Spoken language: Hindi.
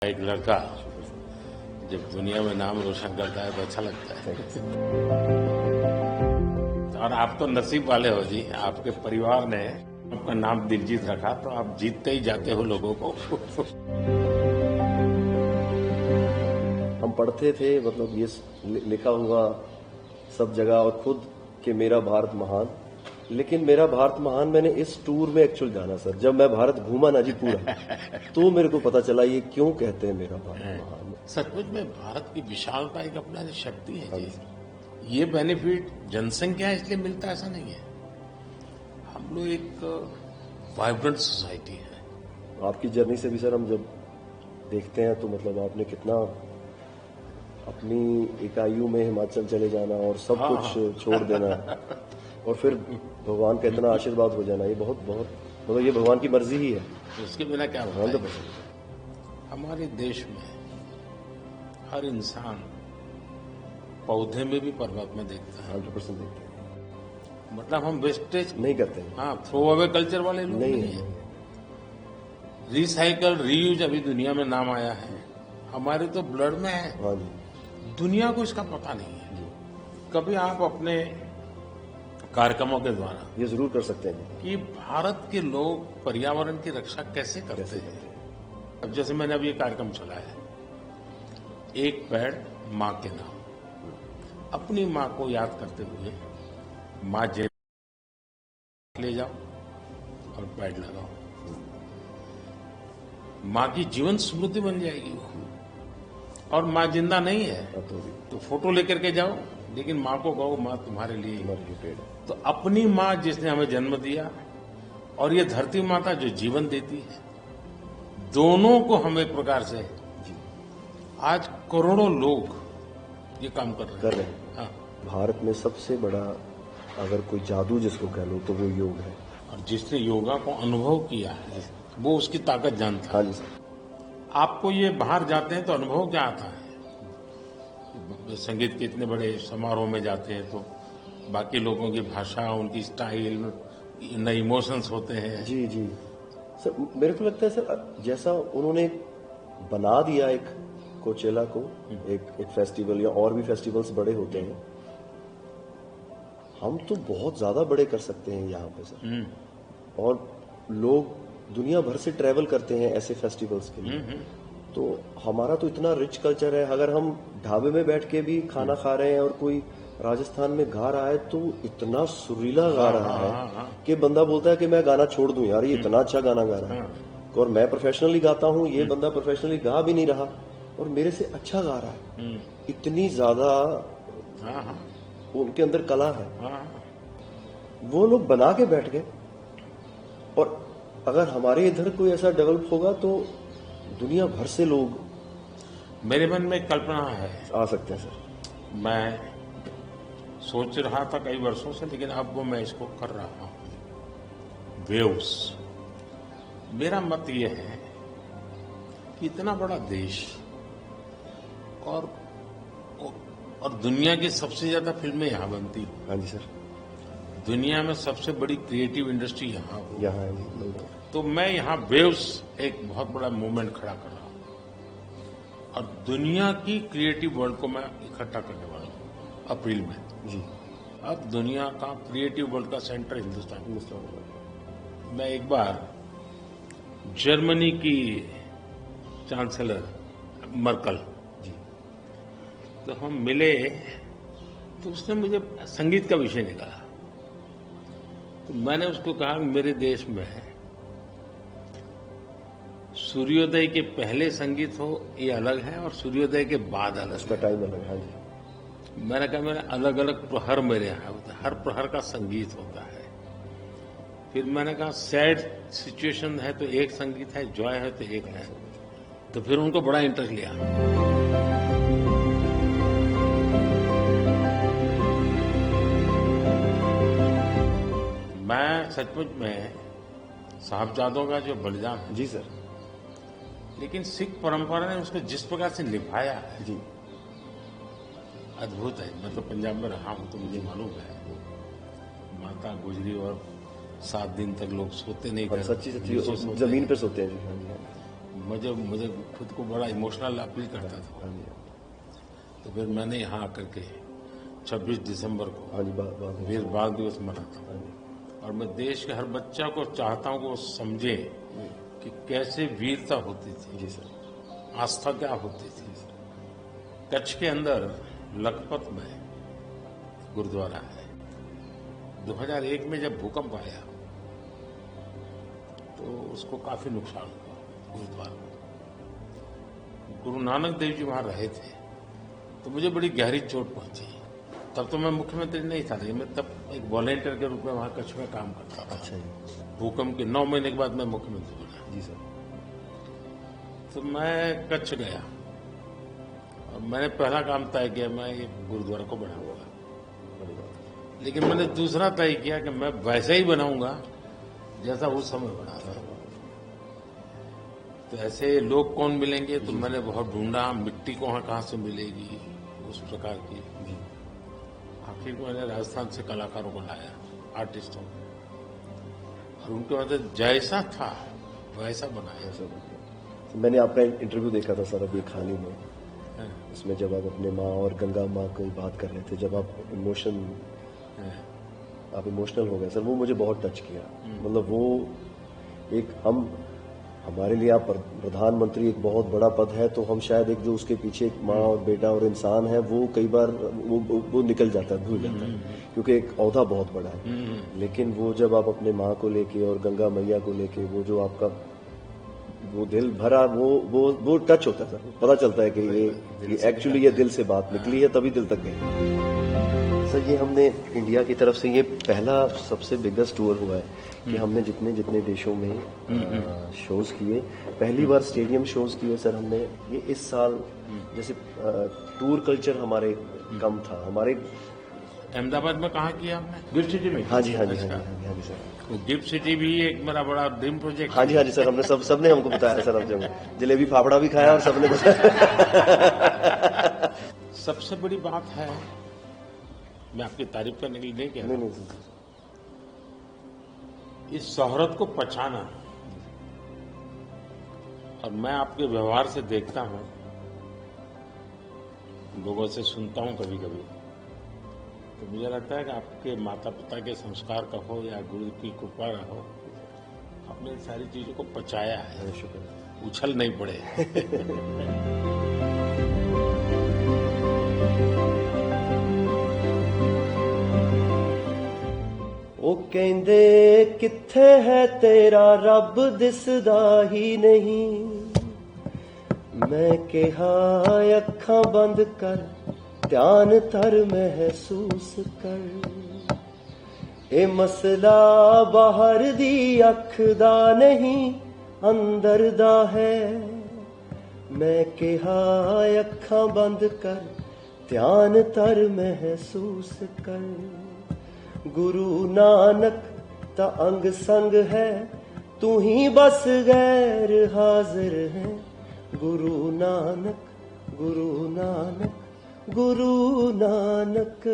एक लड़का जब दुनिया में नाम रोशन करता है तो अच्छा लगता है। और आप तो नसीब वाले हो जी, आपके परिवार ने आपका नाम दिलजीत रखा तो आप जीतते ही जाते हो लोगों को। हम पढ़ते थे, मतलब ये लिखा हुआ सब जगह और खुद कि मेरा भारत महान। लेकिन मेरा भारत महान मैंने इस टूर में एक्चुअल जाना सर, जब मैं भारत घूमा ना जी पूरा, तो मेरे को पता चला ये क्यों कहते हैं मेरा भारत महान। सचमुच में भारत की विशालता एक अपना शक्ति है जी। ये बेनिफिट जनसंख्या है इसलिए मिलता है ऐसा नहीं है। हम लोग एक वाइब्रेंट सोसाइटी है। आपकी जर्नी से भी सर हम जब देखते हैं तो मतलब आपने कितना अपनी इकाइयों में हिमाचल चले जाना और सब कुछ छोड़ देना और फिर भगवान का इतना आशीर्वाद हो जाना, ये बहुत बहुत मतलब ये भगवान की मर्जी ही है। तो इसके बिना क्या होता है? हमारे देश में हर इंसान पौधे में भी परमात्मा देखता है। 100% देखते हैं, मतलब हम वेस्टेज नहीं करते हैं। हाँ, थ्रो अवे कल्चर वाले लोग नहीं है। रिसाइकल रीयूज अभी दुनिया में नाम आया है, हमारे तो ब्लड में है। हाँ जी, दुनिया को इसका पता नहीं है। कभी आप अपने कार्यक्रमों के द्वारा ये जरूर कर सकते हैं कि भारत के लोग पर्यावरण की रक्षा कैसे करते हैं। अब जैसे मैंने अभी ये कार्यक्रम चलाया, एक पेड़ माँ के नाम, अपनी माँ को याद करते हुए माँ ले जाओ और पेड़ लगाओ, माँ की जीवन स्मृति बन जाएगी वो। और माँ जिंदा नहीं है तो फोटो लेकर के जाओ, लेकिन माँ को कहो माँ तुम्हारे लिए पेड़। तो अपनी माँ जिसने हमें जन्म दिया और ये धरती माता जो जीवन देती है, दोनों को हम एक प्रकार से आज करोड़ों लोग ये काम कर रहे हैं। हाँ। भारत में सबसे बड़ा अगर कोई जादू जिसको कह लो तो वो योग है। और जिसने योगा को अनुभव किया है वो उसकी ताकत जानता है। हाँ जी सर। आपको ये बाहर जाते हैं तो अनुभव क्या आता है? संगीत के इतने बड़े समारोह में जाते हैं तो बाकी लोगों की भाषा, उनकी स्टाइल, नए इमोशंस होते हैं। जी जी सर, मेरे को लगता है सर जैसा उन्होंने बना दिया एक कोचेला को एक फेस्टिवल, या और भी फेस्टिवल्स बड़े होते हैं, हम तो बहुत ज्यादा बड़े कर सकते हैं यहाँ पे सर। और लोग दुनिया भर से ट्रैवल करते हैं ऐसे फेस्टिवल्स के लिए। तो हमारा तो इतना रिच कल्चर है, अगर हम ढाबे में बैठ के भी खाना खा रहे हैं और कोई राजस्थान में गा रहा है तो इतना सुरीला गा रहा है कि बंदा बोलता है कि मैं गाना छोड़ दूं यार, ये इतना अच्छा गाना गा रहा है। और मैं प्रोफेशनली गाता हूँ, ये बंदा प्रोफेशनली गा भी नहीं रहा और मेरे से अच्छा गा रहा है। इतनी ज्यादा उनके अंदर कला है। वो लोग बना के बैठ गए। और अगर हमारे इधर कोई ऐसा डेवलप होगा तो दुनिया भर से लोग, मेरे मन में कल्पना है, आ सकते हैं सर। मैं सोच रहा था कई वर्षों से, लेकिन अब वो मैं इसको कर रहा हूं। वेव्स, मेरा मत ये है कि इतना बड़ा देश और दुनिया की सबसे ज्यादा फिल्में यहां बनती हैं। हाँ जी सर। दुनिया में सबसे बड़ी क्रिएटिव इंडस्ट्री यहाँ है जी। तो मैं यहाँ वेव्स एक बहुत बड़ा मूवमेंट खड़ा कर रहा हूँ और दुनिया की क्रिएटिव वर्ल्ड को मैं इकट्ठा करने वाला हूँ अप्रैल में जी। अब दुनिया का क्रिएटिव वर्ल्ड का सेंटर हिंदुस्तान। मैं एक बार जर्मनी की चांसलर मर्कल जी, तो हम मिले तो उसने मुझे संगीत का विषय निकाला। तो मैंने उसको कहा मेरे देश में सूर्योदय के पहले संगीत हो ये अलग है और सूर्योदय के बाद अलग उसका है। टाइम अलग है। हाँ जी। मैंने कहा मेरे अलग अलग प्रहर मेरे यहाँ होता है, हर प्रहर का संगीत होता है। फिर मैंने कहा सैड सिचुएशन है तो एक संगीत है, जॉय है तो एक है। तो फिर उनको बड़ा इंटरेस्ट लिया। मैं सचमुच में साहबजादों का जो बलिदान है जी सर। लेकिन सिख परंपरा ने उसको जिस प्रकार से निभाया है जी, अद्भुत है। मैं तो पंजाब में रहा हूं तो मुझे मालूम है, माता गुजरी और 7 दिन तक लोग सोते नहीं थे। सच्ची सच्ची जमीन पे सोते हैं जी। हाँ जी। मुझे खुद को बड़ा इमोशनल अपील करता था। हाँ जी, तो फिर मैंने यहाँ आकर के 26 दिसंबर को हाँ जी, वीर बाल दिवस मना था। हाँ जी, और मैं देश के हर बच्चा को चाहता हूँ कि वो समझे कि कैसे वीरता होती थी, जी सर, आस्था क्या होती थी। कच्छ के अंदर लखपत में गुरुद्वारा है। 2001 में जब भूकंप आया तो उसको काफी नुकसान हुआ गुरुद्वारा को। गुरु नानक देव जी वहां रहे थे तो मुझे बड़ी गहरी चोट पहुंची। तब तो मैं मुख्यमंत्री नहीं था, लेकिन मैं तब एक वॉलेंटियर के रूप में वहां कच्छ में काम करता था। अच्छा जी, भूकंप के 9 महीने के बाद मैं मुख्यमंत्री बना। जी सर, तो मैं कच्छ गया और मैंने पहला काम तय किया, मैं ये गुरुद्वारा को बनाऊंगा। बड़ी बात। लेकिन मैंने दूसरा तय किया कि मैं वैसा ही बनाऊंगा जैसा उस समय बना था। तो ऐसे लोग कौन मिलेंगे, तो मैंने बहुत ढूंढा मिट्टी कहाँ से मिलेगी उस प्रकार की। आखिर में मैंने राजस्थान से कलाकारों को लाया, आर्टिस्टों को, और उनके बाद जैसा था वैसा बनाया। ऐसा बढ़िया। मैंने आपका इंटरव्यू देखा था सर अभी खाली में, उसमें जब आप अपने माँ और गंगा माँ की बात कर रहे थे, जब आप इमोशनल हो गए सर, वो मुझे बहुत टच किया। मतलब वो एक हमारे लिए आप प्रधानमंत्री एक बहुत बड़ा पद है, तो हम शायद एक जो उसके पीछे एक माँ और बेटा और इंसान है, वो कई बार वो निकल जाता है, भूल जाता है, क्योंकि एक औहदा बहुत बड़ा है। लेकिन वो जब आप अपने माँ को लेके और गंगा मैया को लेके, वो जो आपका वो दिल भरा, वो टच होता है सर। पता चलता है कि ये एक्चुअली ये दिल से बात निकली है, तभी दिल तक गई। सर ये हमने इंडिया की तरफ से ये पहला सबसे बिगेस्ट टूर हुआ है कि हमने जितने देशों में शोज किए, पहली बार स्टेडियम शोज किए सर हमने। ये इस साल जैसे टूर कल्चर हमारे कम था, हमारे अहमदाबाद में कहाँ किया आपने? गिफ्ट सिटी में? हाँ जी सर। वो गिफ्ट सिटी भी एक मेरा बड़ा ड्रीम प्रोजेक्ट। हाँ जी सर, हमने सबने हमको बताया सर, अब जब जलेबी फाफड़ा भी खाया और सबने बताया। सबसे बड़ी बात है, मैं आपकी तारीफ करने के लिए नहीं कह रहा, नहीं सर, इस शोहरत को पछाना। और मैं आपके व्यवहार से देखता हूं, लोगों से सुनता हूं कभी कभी, तो मुझे लगता है कि आपके माता पिता के संस्कार का हो या गुरु की कृपा का हो, आपने सारी चीजों को पचाया है, शुक्र, उछल नहीं पड़े। ਉਹ ਕਹਿੰਦੇ ਕਿੱਥੇ ਹੈ ਤੇਰਾ ਰੱਬ ਦਿਸਦਾ ਹੀ ਨਹੀਂ। ਮੈਂ ਕਿਹਾ ਅੱਖਾਂ ਬੰਦ ਕਰ, ਧਿਆਨ ਧਰ ਮਹਿਸੂਸ ਕਰ। ਇਹ ਮਸਲਾ ਬਾਹਰ ਦੀ ਅੱਖ ਦਾ ਨਹੀਂ, ਅੰਦਰ ਦਾ ਹੈ। ਮੈਂ ਕਿਹਾ ਅੱਖਾਂ ਬੰਦ ਕਰ, ਧਿਆਨ ਧਰ ਮਹਿਸੂਸ ਕਰ। गुरु नानक ता अंग संग है, तू ही बस गैर हाजिर है। गुरु नानक, गुरु नानक, गुरु नानक।